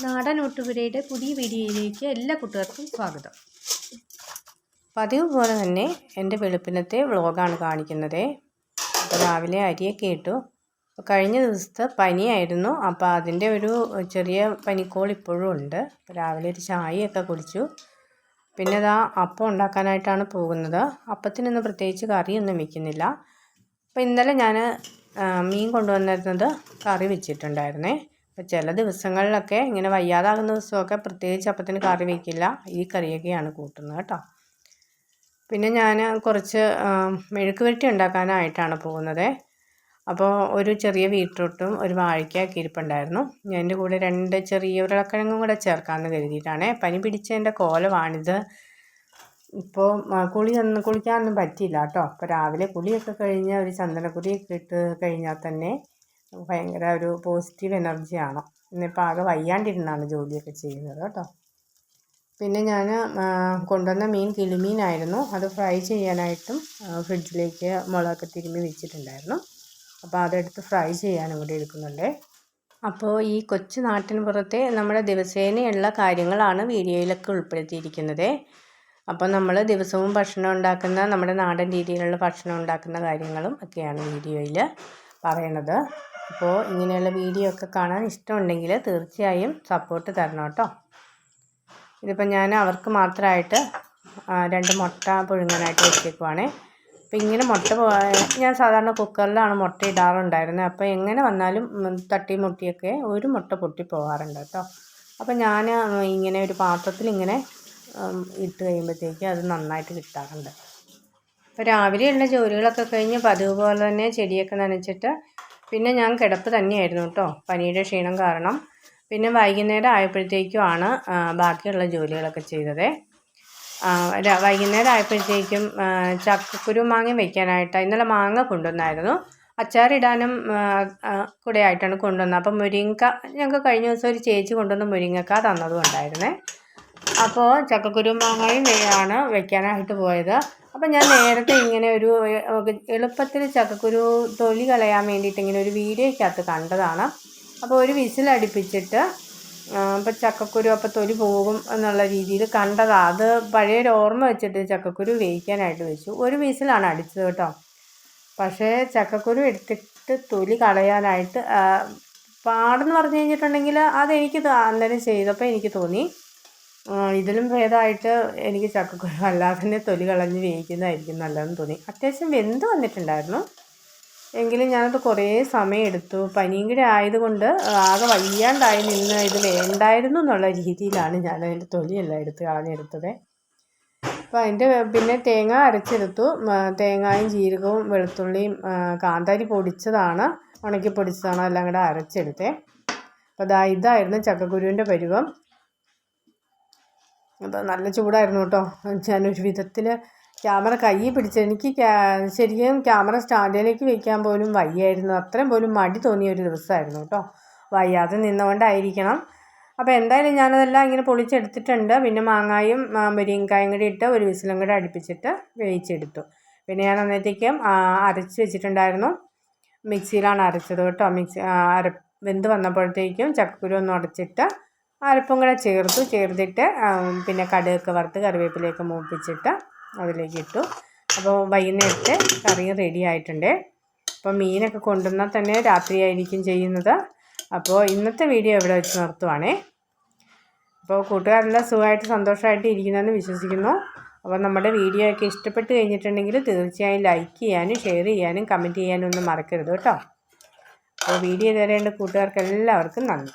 നാടൻ ഒട്ടുപുരയുടെ പുതിയ വീഡിയോയിലേക്ക് എല്ലാ കൂട്ടുകാർക്കും സ്വാഗതം. പതിവ് പോലെ തന്നെ എൻ്റെ വെളുപ്പിനത്തെ വ്ളോഗാണ് കാണിക്കുന്നത്. അപ്പോൾ രാവിലെ അരിയൊക്കെ ഇട്ടു. കഴിഞ്ഞ ദിവസത്തെ പനിയായിരുന്നു, അപ്പോൾ അതിൻ്റെ ഒരു ചെറിയ പനിക്കോൾ ഇപ്പോഴും ഉണ്ട്. രാവിലെ ഒരു ചായയൊക്കെ കുടിച്ചു. പിന്നെ ഇതാ അപ്പം ഉണ്ടാക്കാനായിട്ടാണ് പോകുന്നത്. അപ്പത്തിനൊന്നും പ്രത്യേകിച്ച് കറിയൊന്നും വയ്ക്കുന്നില്ല. അപ്പോൾ ഇന്നലെ ഞാൻ മീൻ കൊണ്ടുവന്നിരുന്നത് കറി വെച്ചിട്ടുണ്ടായിരുന്നേ. അപ്പോൾ ചില ദിവസങ്ങളിലൊക്കെ ഇങ്ങനെ വയ്യാതാകുന്ന ദിവസമൊക്കെ പ്രത്യേകിച്ച് അപ്പത്തിന് കറി വയ്ക്കില്ല, ഈ കറിയൊക്കെയാണ് കൂട്ടുന്നത് കേട്ടോ. പിന്നെ ഞാൻ കുറച്ച് മെഴുക്ക് വരട്ടി ഉണ്ടാക്കാനായിട്ടാണ് പോകുന്നത്. അപ്പോൾ ഒരു ചെറിയ ബീറ്റ്റൂട്ടും ഒരു വാഴയ്ക്കൊക്കെ ഇരിപ്പുണ്ടായിരുന്നു. ഞാൻ എൻ്റെ കൂടെ 2 ചെറിയ ഉരുളക്കിഴങ്ങും കൂടെ ചേർക്കാമെന്ന് കരുതിയിട്ടാണ്. പനി പിടിച്ചതിൻ്റെ കോലമാണിത്. ഇപ്പോൾ കുളിക്കാനൊന്നും പറ്റിയില്ല കേട്ടോ. അപ്പോൾ രാവിലെ കുളിയൊക്കെ കഴിഞ്ഞ് ഒരു ചന്ദനക്കുടിയൊക്കെ ഇട്ട് കഴിഞ്ഞാൽ തന്നെ ഭയങ്കര ഒരു പോസിറ്റീവ് എനർജിയാണ്. ഇന്നിപ്പോൾ ആകെ വയ്യാണ്ടിരുന്നാണ് ജോലിയൊക്കെ ചെയ്യുന്നത് കേട്ടോ. പിന്നെ ഞാൻ കൊണ്ടുവന്ന മീൻ കിളിമീനായിരുന്നു. അത് ഫ്രൈ ചെയ്യാനായിട്ടും ഫ്രിഡ്ജിലേക്ക് മുളകൊക്കെ തിരുമ്മി വെച്ചിട്ടുണ്ടായിരുന്നു. അപ്പോൾ അതെടുത്ത് ഫ്രൈ ചെയ്യാനും കൂടി എടുക്കുന്നുണ്ട്. അപ്പോൾ ഈ കൊച്ചു നാട്ടിൻ പുറത്തെ നമ്മുടെ ദിവസേനയുള്ള കാര്യങ്ങളാണ് വീഡിയോയിലൊക്കെ ഉൾപ്പെടുത്തിയിരിക്കുന്നത്. അപ്പോൾ നമ്മൾ ദിവസവും ഭക്ഷണം ഉണ്ടാക്കുന്ന, നമ്മുടെ നാടൻ രീതിയിലുള്ള ഭക്ഷണം ഉണ്ടാക്കുന്ന കാര്യങ്ങളും ഒക്കെയാണ് വീഡിയോയിൽ പറയണത്. അപ്പോൾ ഇങ്ങനെയുള്ള വീഡിയോ ഒക്കെ കാണാൻ ഇഷ്ടമുണ്ടെങ്കിൽ തീർച്ചയായും സപ്പോർട്ട് തരണം കേട്ടോ. ഇതിപ്പോൾ ഞാൻ അവർക്ക് മാത്രമായിട്ട് 2 മുട്ട പുഴുങ്ങാനായിട്ട് വെച്ചേക്കുവാണ്. അപ്പോൾ ഇങ്ങനെ ഞാൻ സാധാരണ കുക്കറിലാണ് മുട്ട ഇടാറുണ്ടായിരുന്നത്. അപ്പോൾ എങ്ങനെ വന്നാലും തട്ടി മുട്ടിയൊക്കെ ഒരു മുട്ട പൊട്ടി പോകാറുണ്ട് കേട്ടോ. അപ്പോൾ ഞാൻ ഇങ്ങനെ ഒരു പാത്രത്തിൽ ഇങ്ങനെ ഇട്ട് കഴിയുമ്പോഴത്തേക്ക് അത് നന്നായിട്ട് കിട്ടാറുണ്ട്. അപ്പോൾ രാവിലെയുള്ള ജോലികളൊക്കെ കഴിഞ്ഞ് പതിവ് പോലെ തന്നെ ചെടിയൊക്കെ നനച്ചിട്ട് പിന്നെ ഞാൻ കിടപ്പ് തന്നെയായിരുന്നു കേട്ടോ, പനിയുടെ ക്ഷീണം കാരണം. പിന്നെ വൈകുന്നേരം ആയപ്പോഴത്തേക്കുമാണ് ബാക്കിയുള്ള ജോലികളൊക്കെ ചെയ്തത്. വൈകുന്നേരം ആയപ്പോഴത്തേക്കും ചക്കക്കുരു മാങ്ങ വയ്ക്കാനായിട്ട് ഇന്നലെ മാങ്ങ കൊണ്ടുവന്നായിരുന്നു. അച്ചാറിടാനും കൂടെ ആയിട്ടാണ് കൊണ്ടുവന്നത്. അപ്പം മുരിങ്ങ ഞങ്ങൾക്ക് കഴിഞ്ഞ ദിവസം ഒരു ചേച്ചി കൊണ്ടുവന്ന് മുരിങ്ങക്ക തന്നതും ഉണ്ടായിരുന്നേ. അപ്പോൾ ചക്കക്കുരു മാങ്ങയും ആണ് വയ്ക്കാനായിട്ട് പോയത്. അപ്പം ഞാൻ നേരത്തെ ഇങ്ങനെ ഒരു എളുപ്പത്തിൽ ചക്കക്കുരു തൊലി കളയാൻ വേണ്ടിയിട്ട് ഇങ്ങനെ ഒരു വീഡിയോയ്ക്കകത്ത് കണ്ടതാണ്. അപ്പോൾ ഒരു വിസിലടിപ്പിച്ചിട്ട് അപ്പോൾ ചക്കക്കുരു അപ്പോൾ തൊലി പോകും എന്നുള്ള രീതിയിൽ കണ്ടതാണ്. അത് പഴയൊരു ഓർമ്മ വെച്ചിട്ട് ചക്കക്കുരു വേവിക്കാനായിട്ട് വെച്ചു. ഒരു വിസിലാണ് അടിച്ചത് കേട്ടോ. പക്ഷേ ചക്കക്കുരു എടുത്തിട്ട് തൊലി കളയാനായിട്ട് പാടെന്ന് പറഞ്ഞു കഴിഞ്ഞിട്ടുണ്ടെങ്കിൽ അതെനിക്ക് അന്നേരം ചെയ്തപ്പോൾ എനിക്ക് തോന്നി ഇതിലും ഭേദമായിട്ട് എനിക്ക് ചക്കക്കുരു അല്ലാതെ തന്നെ തൊലി കളഞ്ഞ് വേവിക്കുന്നതായിരിക്കും നല്ലതെന്ന് തോന്നി. അത്യാവശ്യം വെന്ത് വന്നിട്ടുണ്ടായിരുന്നു, എങ്കിലും ഞാനത് കുറേ സമയം എടുത്തു. പനിയും കൂടെ ആയതുകൊണ്ട് ആകെ വയ്യാണ്ടായി നിന്ന് ഇത് വേണ്ടായിരുന്നു എന്നുള്ള രീതിയിലാണ് ഞാൻ അതിൻ്റെ തൊലിയെല്ലാം കളഞ്ഞെടുത്തത്. അപ്പോൾ അതിൻ്റെ പിന്നെ തേങ്ങ അരച്ചെടുത്തു. തേങ്ങയും ജീരകവും വെളുത്തുള്ളിയും കാന്താരി പൊടിച്ചതാണ്, ഉണക്കി പൊടിച്ചതാണ്, എല്ലാം കൂടെ അരച്ചെടുത്തേ. അപ്പോൾ ഇതായിരുന്നു ചക്കക്കുരുവിൻ്റെ പരുവം. അപ്പോൾ നല്ല ചൂടായിരുന്നു കേട്ടോ. ഞാനൊരു വിധത്തിൽ ക്യാമറ കയ്യിൽ പിടിച്ച് എനിക്ക് ശരിക്കും ക്യാമറ സ്റ്റാൻഡിലേക്ക് വയ്ക്കാൻ പോലും വയ്യായിരുന്നു. അത്രയും പോലും മടി തോന്നിയ ഒരു ദിവസമായിരുന്നു കേട്ടോ. വയ്യാതെ നിന്നുകൊണ്ടായിരിക്കണം. അപ്പോൾ എന്തായാലും ഞാനതെല്ലാം ഇങ്ങനെ പൊളിച്ചെടുത്തിട്ടുണ്ട്. പിന്നെ മാങ്ങായും മുരിങ്ങക്കായും കൂടി ഇട്ട് ഒരു വിസിലും കൂടെ അടുപ്പിച്ചിട്ട് വേവിച്ചെടുത്തു. പിന്നെ ഞാൻ അന്നേരത്തേക്കും അരച്ച് വെച്ചിട്ടുണ്ടായിരുന്നു. മിക്സിയിലാണ് അരച്ചത് കേട്ടോ. വെന്ത് വന്നപ്പോഴത്തേക്കും ചക്കക്കുരു ഒന്ന് ഉടച്ചിട്ട് അരപ്പും കൂടെ ചേർത്തിട്ട് പിന്നെ കടുകൊക്കെ വറുത്ത് കറിവേപ്പിലയൊക്കെ മൂപ്പിച്ചിട്ട് അതിലേക്ക് ഇട്ടു. അപ്പോൾ വൈകുന്നേരത്തെ കറി റെഡി ആയിട്ടുണ്ട്. അപ്പോൾ മീനൊക്കെ കൊണ്ടുവന്നാൽ തന്നെ രാത്രിയായിരിക്കും ചെയ്യുന്നത്. അപ്പോൾ ഇന്നത്തെ വീഡിയോ ഇവിടെ വെച്ച് നിർത്തുവാണേ. അപ്പോൾ കൂട്ടുകാരെല്ലാം സുഖമായിട്ട് സന്തോഷമായിട്ട് ഇരിക്കുന്നതെന്ന് വിശ്വസിക്കുന്നു. അപ്പോൾ നമ്മുടെ വീഡിയോ ഒക്കെ ഇഷ്ടപ്പെട്ട് കഴിഞ്ഞിട്ടുണ്ടെങ്കിൽ തീർച്ചയായും ലൈക്ക് ചെയ്യാനും ഷെയർ ചെയ്യാനും കമൻറ്റ് ചെയ്യാനും ഒന്നും മറക്കരുത് കേട്ടോ. അപ്പോൾ വീഡിയോ തരേണ്ട കൂട്ടുകാർക്ക് എല്ലാവർക്കും നന്ദി.